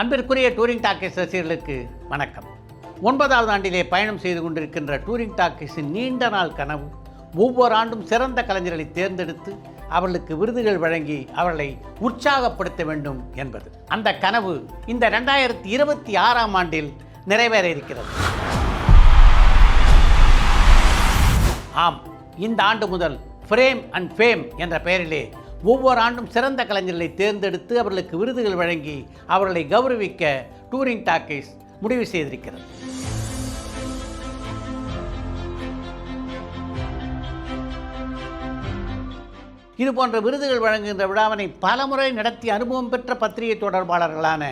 அன்பிற்குரிய touring talkies ரசிகர்களுக்கு வணக்கம். 9வது ஆண்டிலே பயணம் செய்து கொண்டிருக்கின்ற டூரிங் டாக்கீஸின் நீண்ட நாள் கனவு ஒவ்வொரு ஆண்டும் சிறந்த கலைஞர்களை தேர்ந்தெடுத்து அவர்களுக்கு விருதுகள் வழங்கி அவர்களை உற்சாகப்படுத்த வேண்டும் என்பது. அந்த கனவு இந்த 2026ஆம் ஆண்டில் நிறைவேற இருக்கிறது. ஆம், இந்த ஆண்டு முதல் ஃப்ரேம் அண்ட் ஃபேம் என்ற பெயரிலே ஒவ்வொரு ஆண்டும் சிறந்த கலைஞர்களை தேர்ந்தெடுத்து அவர்களுக்கு விருதுகள் வழங்கி அவர்களை கௌரவிக்க டூரிங் டாக்கீஸ் முடிவு செய்திருக்கிறது. இதுபோன்ற விருதுகள் வழங்குகின்ற விழாவினை பலமுறை நடத்தி அனுபவம் பெற்ற பத்திரிகை தொடர்பாளர்களான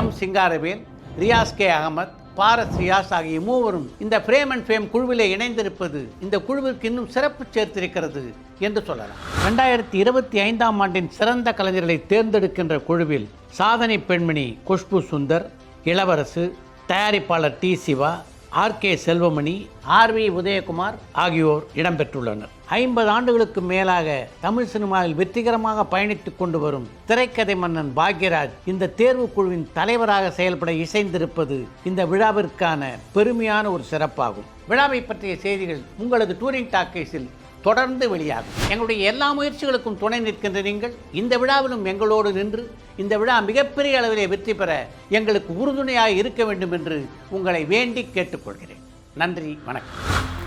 எம் சிங்காரவேல், ரியாஸ் கே அகமத், பாரஸ் ரியாஸ் ஆகிய மூவரும் இந்த ஃப்ரேம் அண்ட் ஃபேம் குழுவிலே இணைந்திருப்பது இந்த குழுவிற்கு இன்னும் சிறப்பு சேர்த்திருக்கிறது என்று சொல்லலாம். 2025ஆம் ஆண்டின் சிறந்த கலைஞர்களை தேர்ந்தெடுக்கின்ற குழுவில் சாதனை பெண்மணி குஷ்பு சுந்தர், இளவரசு, தயாரிப்பாளர் T Siva, R K. Selvamani, R V. Udhayakumar ஆகியோர் இடம்பெற்றுள்ளனர். 50 ஆண்டுகளுக்கு மேலாக தமிழ் சினிமாவில் வெற்றிகரமாக பயணித்துக் கொண்டு வரும் திரைக்கதை மன்னன் பாக்யராஜ் இந்த தேர்வு குழுவின் தலைவராக செயல்பட இசைந்திருப்பது இந்த விழாவிற்கான பெருமையான ஒரு சிறப்பாகும். விழாவை பற்றிய செய்திகள் உங்களது டூரிங் டாக்கீஸில் தொடர்ந்து வெளியாகும். எங்களுடைய எல்லா முயற்சிகளுக்கும் துணை நிற்கின்ற நீங்கள் இந்த விழாவிலும் எங்களோடு நின்று இந்த விழா மிகப்பெரிய அளவிலே வெற்றி பெற எங்களுக்கு உறுதுணையாக இருக்க வேண்டும் என்று உங்களை வேண்டி கேட்டுக்கொள்கிறேன். நன்றி, வணக்கம்.